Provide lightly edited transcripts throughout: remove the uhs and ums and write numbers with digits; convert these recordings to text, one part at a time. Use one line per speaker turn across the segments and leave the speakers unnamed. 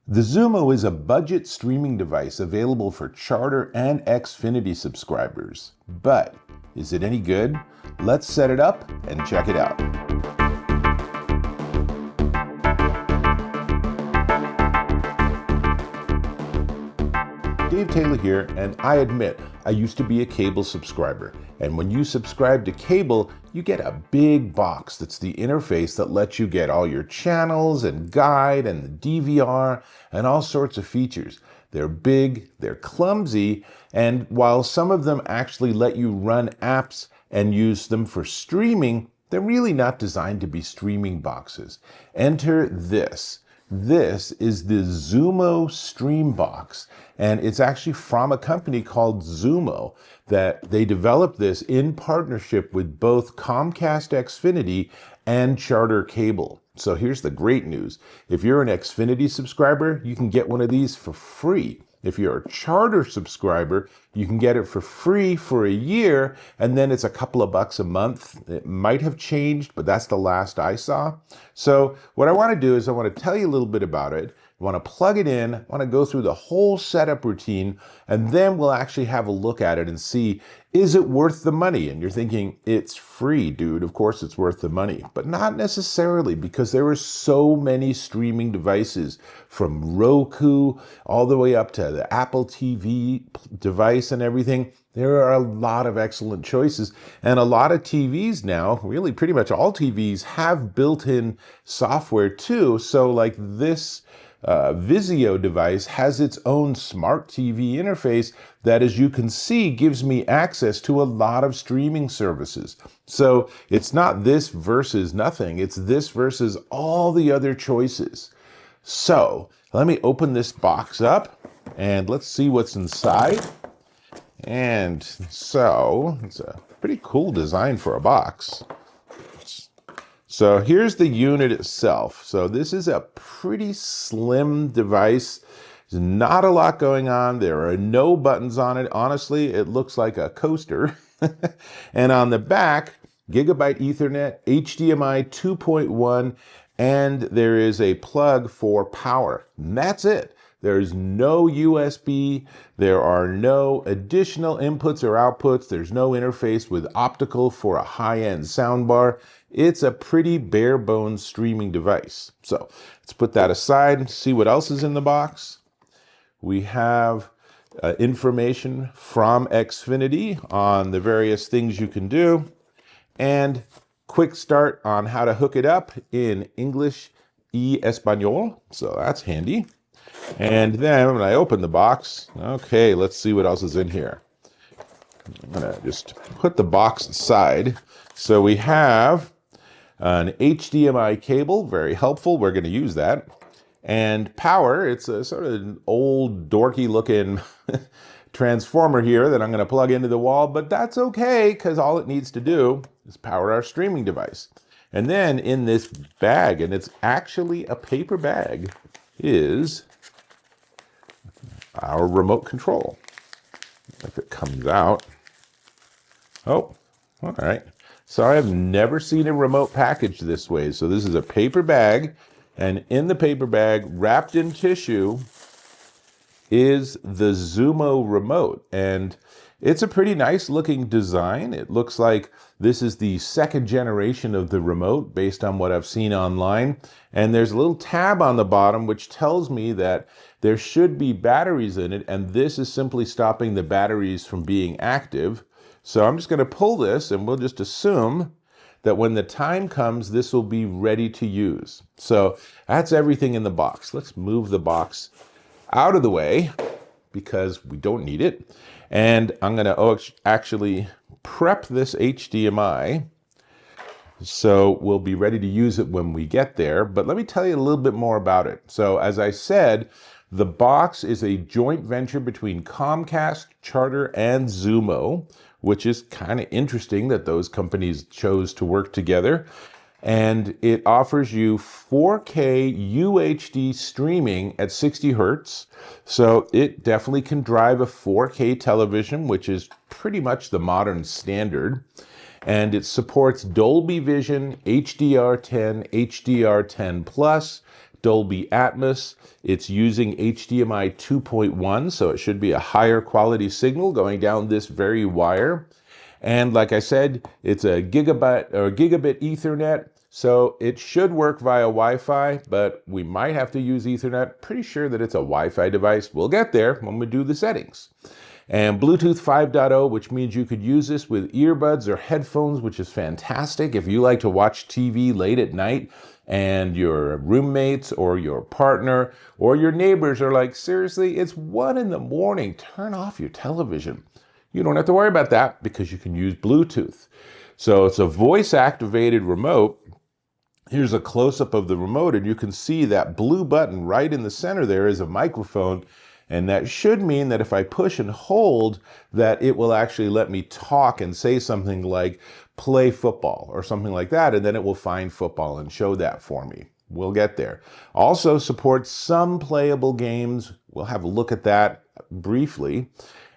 The XUMO is a budget streaming device available for Charter and Xfinity subscribers. But is it any good? Let's set it up and check it out. Dave Taylor here, and I admit, I used to be a cable subscriber. And when you subscribe to cable, you get a big box that's the interface that lets you get all your channels and guide and the DVR and all sorts of features. They're big, they're clumsy, and while some of them actually let you run apps and use them for streaming, they're really not designed to be streaming boxes. Enter this. This is the XUMO Stream Box, and it's actually from a company called XUMO that they developed this in partnership with both Comcast Xfinity and Charter Cable. So here's the great news. If you're an Xfinity subscriber, you can get one of these for free. If you're a Charter subscriber, you can get it for free for a year, and then it's a couple of bucks a month. It might have changed, but that's the last I saw. So what I want to do is I want to tell you a little bit about it. I want to plug it in, I want to go through the whole setup routine, and then we'll actually have a look at it and see, is it worth the money? And you're thinking, it's free, dude. Of course it's worth the money, but not necessarily, because there are so many streaming devices from Roku all the way up to the Apple TV device and everything. There are a lot of excellent choices, and a lot of TVs now, really pretty much all TVs, have built-in software too. So like this Vizio device has its own smart TV interface that, as you can see, gives me access to a lot of streaming services. So it's not this versus nothing, it's this versus all the other choices. So let me open this box up and let's see what's inside. And so it's a pretty cool design for a box. So here's the unit itself. So this is a pretty slim device. There's not a lot going on. There are no buttons on it. Honestly, it looks like a coaster. And on the back, Gigabit Ethernet, HDMI 2.1, and there is a plug for power. And that's it. There's no USB, there are no additional inputs or outputs, there's no interface with optical for a high-end soundbar. It's a pretty bare bones streaming device. So let's put that aside and see what else is in the box. We have information from Xfinity on the various things you can do, and quick start on how to hook it up in English y Español, so that's handy. And then when I open the box, okay, let's see what else is in here. I'm gonna just put the box aside. So we have an HDMI cable, very helpful, we're gonna use that. And power, it's a sort of an old dorky looking transformer here that I'm gonna plug into the wall, but that's okay, because all it needs to do is power our streaming device. And then in this bag, and it's actually a paper bag, is our remote control. If it comes out. Oh, all right. So I've never seen a remote packaged this way. So this is a paper bag, and in the paper bag, wrapped in tissue, is the XUMO remote. And it's a pretty nice looking design. It looks like this is the second generation of the remote based on what I've seen online. And there's a little tab on the bottom which tells me that there should be batteries in it, and this is simply stopping the batteries from being active. So I'm just going to pull this, and we'll just assume that when the time comes, this will be ready to use. So that's everything in the box. Let's move the box out of the way because we don't need it. And I'm going to actually prep this HDMI so we'll be ready to use it when we get there. But let me tell you a little bit more about it. So as I said, the box is a joint venture between Comcast, Charter, and XUMO, which is kind of interesting that those companies chose to work together. And it offers you 4K UHD streaming at 60 hertz. So it definitely can drive a 4K television, which is pretty much the modern standard. And it supports Dolby Vision, HDR10, HDR10+, Dolby Atmos. It's using HDMI 2.1, so it should be a higher quality signal going down this very wire. And like I said, it's a gigabit Ethernet, so it should work via Wi-Fi, but we might have to use Ethernet. Pretty sure that it's a Wi-Fi device. We'll get there when we do the settings. And Bluetooth 5.0, which means you could use this with earbuds or headphones, which is fantastic. If you like to watch TV late at night and your roommates or your partner or your neighbors are like, seriously, it's 1 a.m, turn off your television. You don't have to worry about that because you can use Bluetooth. So it's a voice-activated remote. Here's a close-up of the remote, and you can see that blue button right in the center there is a microphone, and that should mean that if I push and hold, that it will actually let me talk and say something like, play football, or something like that, and then it will find football and show that for me. We'll get there. Also supports some playable games. We'll have a look at that briefly.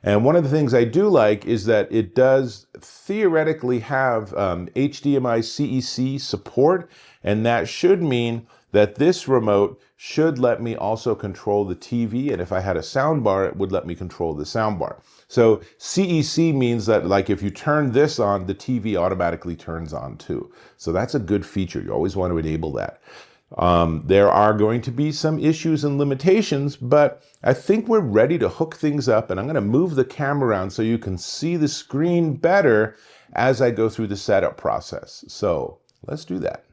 And one of the things I do like is that it does theoretically have HDMI CEC support, and that should mean that this remote should let me also control the TV, and if I had a sound bar, it would let me control the sound bar. So CEC means that, like, if you turn this on, the TV automatically turns on too. So that's a good feature. You always want to enable that. There are going to be some issues and limitations, but I think we're ready to hook things up, and I'm going to move the camera around so you can see the screen better as I go through the setup process. So let's do that.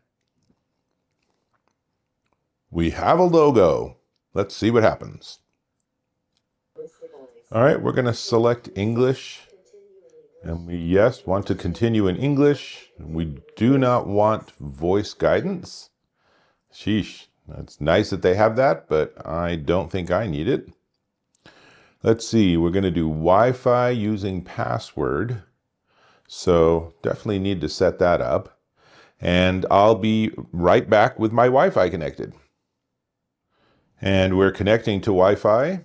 We have a logo. Let's see what happens. All right, we're going to select English, and we, yes, want to continue in English. We do not want voice guidance. Sheesh, that's nice that they have that, but I don't think I need it. Let's see, we're going to do Wi-Fi using password. So definitely need to set that up. And I'll be right back with my Wi-Fi connected. And we're connecting to Wi-Fi.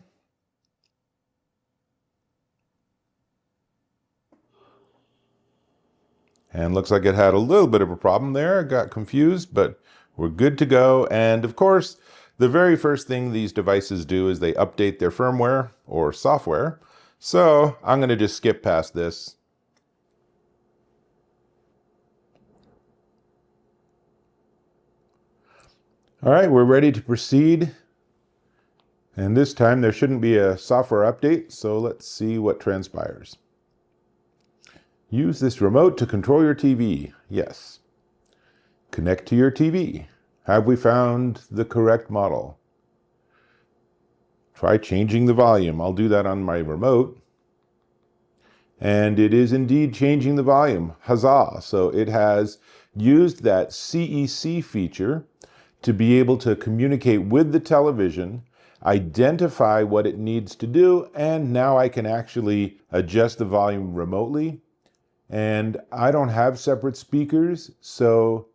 And looks like it had a little bit of a problem there. I got confused, but we're good to go. And of course, the very first thing these devices do is they update their firmware or software. So I'm going to just skip past this. All right, we're ready to proceed. And this time there shouldn't be a software update. So let's see what transpires. Use this remote to control your TV. Yes. Connect to your TV. Have we found the correct model? Try changing the volume. I'll do that on my remote. And it is indeed changing the volume. Huzzah! So it has used that CEC feature to be able to communicate with the television, identify what it needs to do, and now I can actually adjust the volume remotely. And I don't have separate speakers, so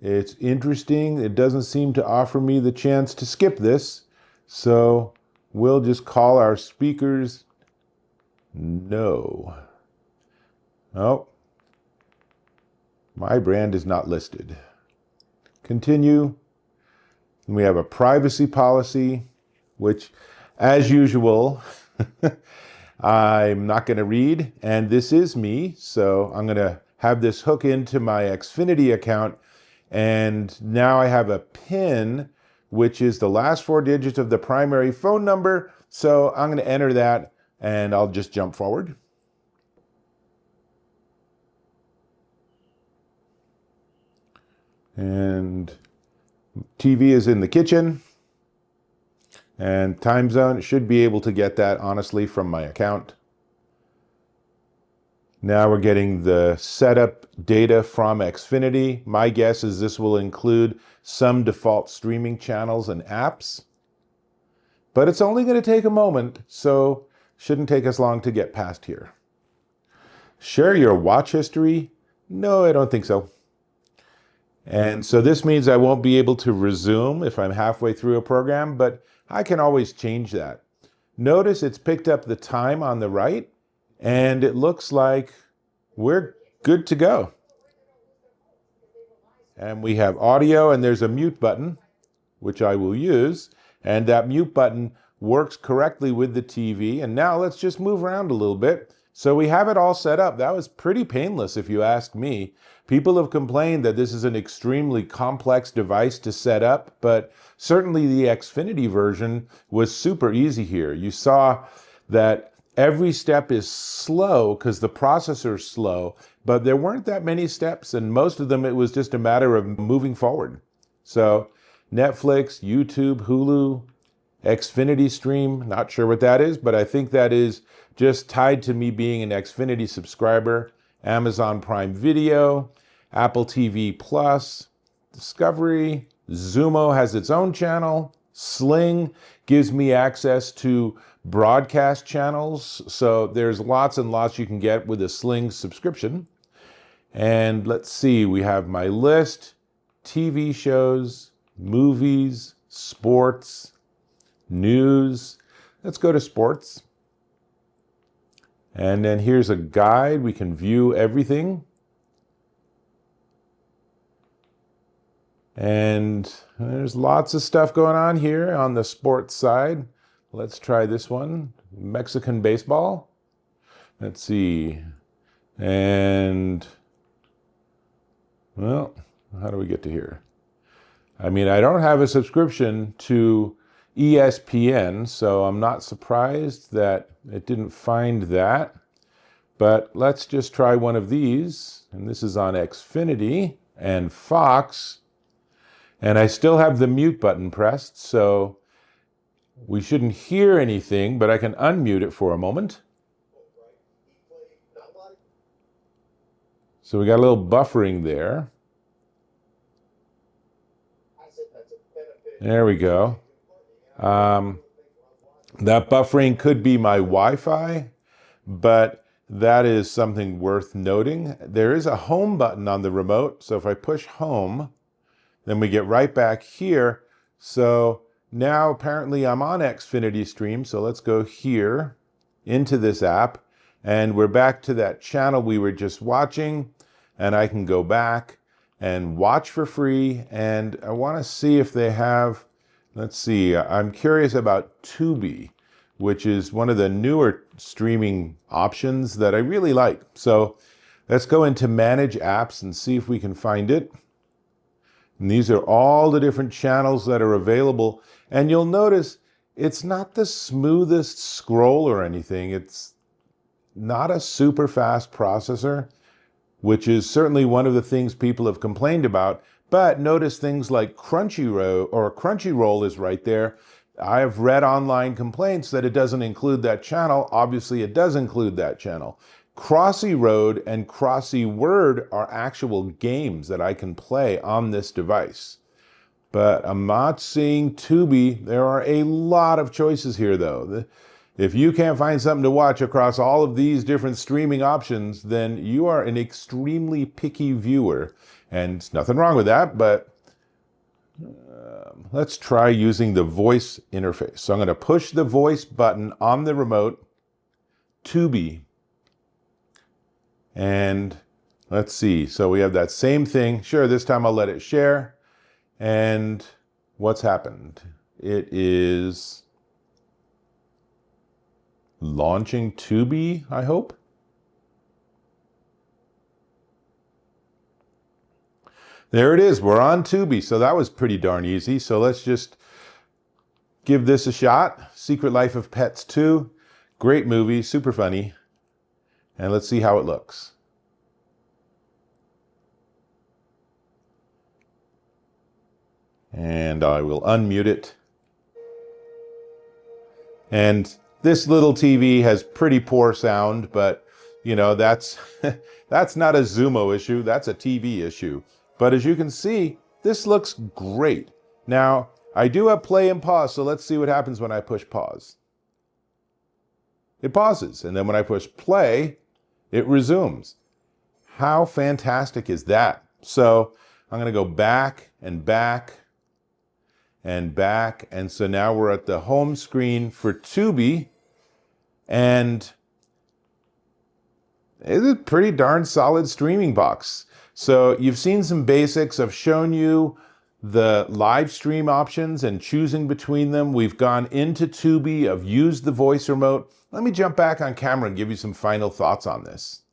it's interesting. It doesn't seem to offer me the chance to skip this. So we'll just call our speakers no. Oh, my brand is not listed. Continue. And we have a privacy policy, which, as usual, I'm not going to read. And this is me, so I'm going to have this hook into my Xfinity account. And now I have a PIN, which is the last 4 digits of the primary phone number. So I'm going to enter that, and I'll just jump forward. And TV is in the kitchen. And time zone, should be able to get that, honestly, from my account. Now we're getting the setup data from Xfinity. My guess is this will include some default streaming channels and apps. But it's only going to take a moment, so shouldn't take us long to get past here. Share your watch history? No, I don't think so. And so this means I won't be able to resume if I'm halfway through a program, but I can always change that. Notice it's picked up the time on the right, and it looks like we're good to go. And we have audio, and there's a mute button. which I will use, and that mute button works correctly with the TV. And now let's just move around a little bit. So we have it all set up. That was pretty painless if you ask me. People have complained that this is an extremely complex device to set up, but certainly the Xfinity version was super easy here. You saw that every step is slow because the processor is slow, but there weren't that many steps, and most of them it was just a matter of moving forward. So Netflix, YouTube, Hulu, Xfinity Stream, not sure what that is, but I think that is just tied to me being an Xfinity subscriber. Amazon Prime Video, Apple TV Plus, Discovery, XUMO has its own channel, Sling gives me access to broadcast channels, so there's lots and lots you can get with a Sling subscription. And let's see, we have my list, TV shows, movies, sports, news. Let's go to sports. And then here's a guide. We can view everything. And there's lots of stuff going on here on the sports side. Let's try this one, Mexican baseball. Let's see. And, well, how do we get to here? I mean, I don't have a subscription to ESPN, so I'm not surprised that it didn't find that. But let's just try one of these. And this is on Xfinity and Fox. And I still have the mute button pressed, so we shouldn't hear anything, but I can unmute it for a moment. So we got a little buffering there. There we go. That buffering could be my Wi-Fi, but that is something worth noting. There is a home button on the remote, so if I push home, then we get right back here. So now apparently I'm on Xfinity Stream, so let's go here into this app, and we're back to that channel we were just watching, and I can go back and watch for free. And I want to see if they have, let's see, I'm curious about Tubi, which is one of the newer streaming options that I really like. So let's go into Manage Apps and see if we can find it. And these are all the different channels that are available. And you'll notice it's not the smoothest scroll or anything. It's not a super fast processor, which is certainly one of the things people have complained about. But notice things like Crunchyroll is right there. I have read online complaints that it doesn't include that channel. Obviously, it does include that channel. Crossy Road and Crossy Word are actual games that I can play on this device. But I'm not seeing Tubi. There are a lot of choices here, though. If you can't find something to watch across all of these different streaming options, then you are an extremely picky viewer. And there's nothing wrong with that, but let's try using the voice interface. So I'm going to push the voice button on the remote, Tubi. And let's see. So we have that same thing. Sure, this time I'll let it share. And what's happened? It is launching Tubi, I hope. There it is. We're on Tubi. So that was pretty darn easy. So let's just give this a shot. Secret Life of Pets 2. Great movie. Super funny. And let's see how it looks. And I will unmute it. And this little TV has pretty poor sound, but you know, that's not a XUMO issue, that's a TV issue. But as you can see, this looks great. Now, I do have play and pause, so let's see what happens when I push pause. It pauses, and then when I push play, it resumes. How fantastic is that? So I'm going to go back and back and back. And so now we're at the home screen for Tubi. And it's a pretty darn solid streaming box. So you've seen some basics. I've shown you the live stream options and choosing between them. We've gone into Tubi. I've used the voice remote. Let me jump back on camera and give you some final thoughts on this.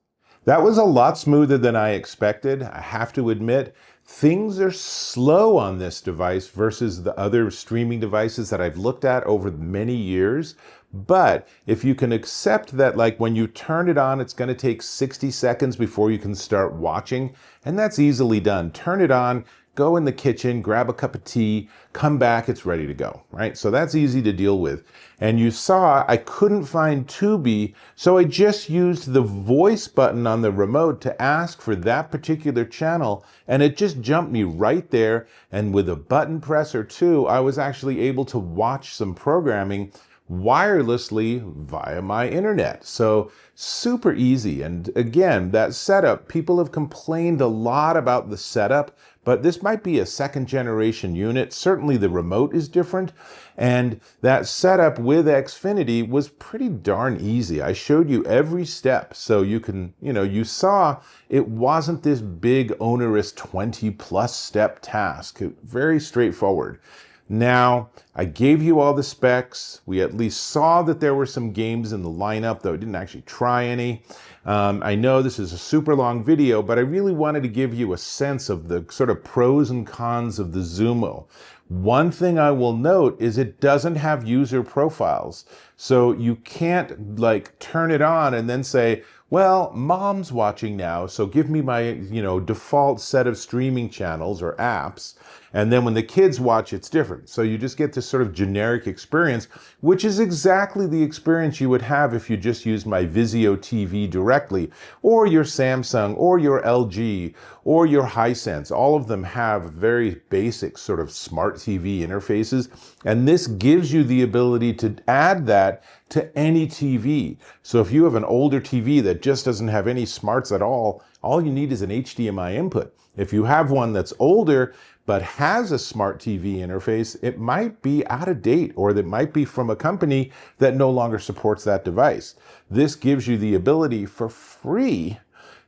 That was a lot smoother than I expected. I have to admit, things are slow on this device versus the other streaming devices that I've looked at over many years. But if you can accept that, like when you turn it on, it's going to take 60 seconds before you can start watching, and that's easily done. Turn it on, go in the kitchen, grab a cup of tea, come back, it's ready to go, right? So that's easy to deal with. And you saw I couldn't find Tubi, so I just used the voice button on the remote to ask for that particular channel, and it just jumped me right there. And with a button press or two, I was actually able to watch some programming wirelessly via my internet. So super easy. And again, that setup, people have complained a lot about the setup, but this might be a second generation unit. Certainly the remote is different. And that setup with Xfinity was pretty darn easy. I showed you every step. So you can, you saw it wasn't this big onerous 20+ step task. Very straightforward. Now, I gave you all the specs. We at least saw that there were some games in the lineup, though I didn't actually try any. I know this is a super long video, but I really wanted to give you a sense of the sort of pros and cons of the XUMO. One thing I will note is it doesn't have user profiles. So you can't like turn it on and then say, well, mom's watching now, so give me my, default set of streaming channels or apps. And then when the kids watch, it's different. So you just get this sort of generic experience, which is exactly the experience you would have if you just used my Vizio TV directly, or your Samsung, or your LG, or your Hisense. All of them have very basic sort of smart TV interfaces. And this gives you the ability to add that to any TV. So if you have an older TV that just doesn't have any smarts at all you need is an HDMI input. If you have one that's older, but has a smart TV interface, it might be out of date, or that might be from a company that no longer supports that device. This gives you the ability for free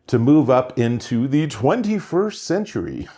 to move up into the 21st century.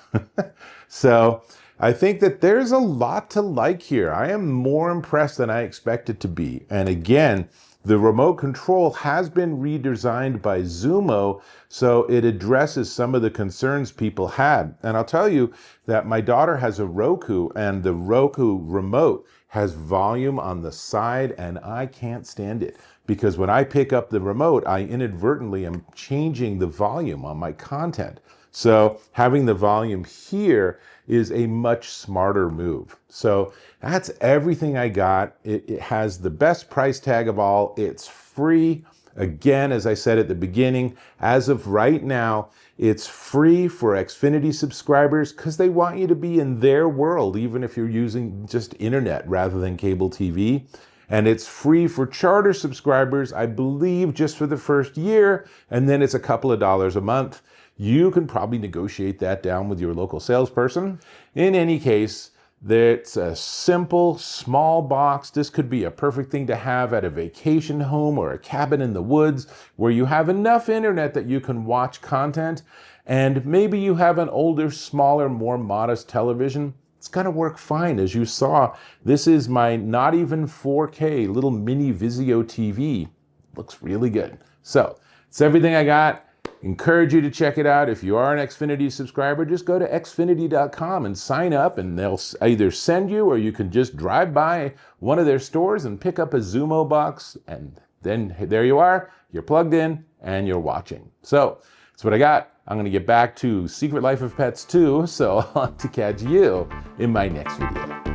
So I think that there's a lot to like here. I am more impressed than I expected to be. And again, the remote control has been redesigned by XUMO, so it addresses some of the concerns people had. And I'll tell you that my daughter has a Roku, and the Roku remote has volume on the side, and I can't stand it. Because when I pick up the remote, I inadvertently am changing the volume on my content. So having the volume here is a much smarter move. So that's everything I got. It has the best price tag of all. It's free. Again, as I said at the beginning, as of right now, it's free for Xfinity subscribers because they want you to be in their world, even if you're using just internet rather than cable TV. And it's free for Charter subscribers, I believe, just for the first year, and then it's a couple of dollars a month. You can probably negotiate that down with your local salesperson. In any case, it's a simple, small box. This could be a perfect thing to have at a vacation home or a cabin in the woods where you have enough internet that you can watch content, and maybe you have an older, smaller, more modest television. It's gonna work fine. As you saw, this is my not even 4K little mini Vizio TV. Looks really good. So it's everything I got. Encourage you to check it out. If you are an Xfinity subscriber, just go to xfinity.com and sign up, and they'll either send you, or you can just drive by one of their stores and pick up a XUMO box, and then there you are, you're plugged in and you're watching. So that's what I got. I'm going to get back to Secret Life of Pets 2, so I'll have to catch you in my next video.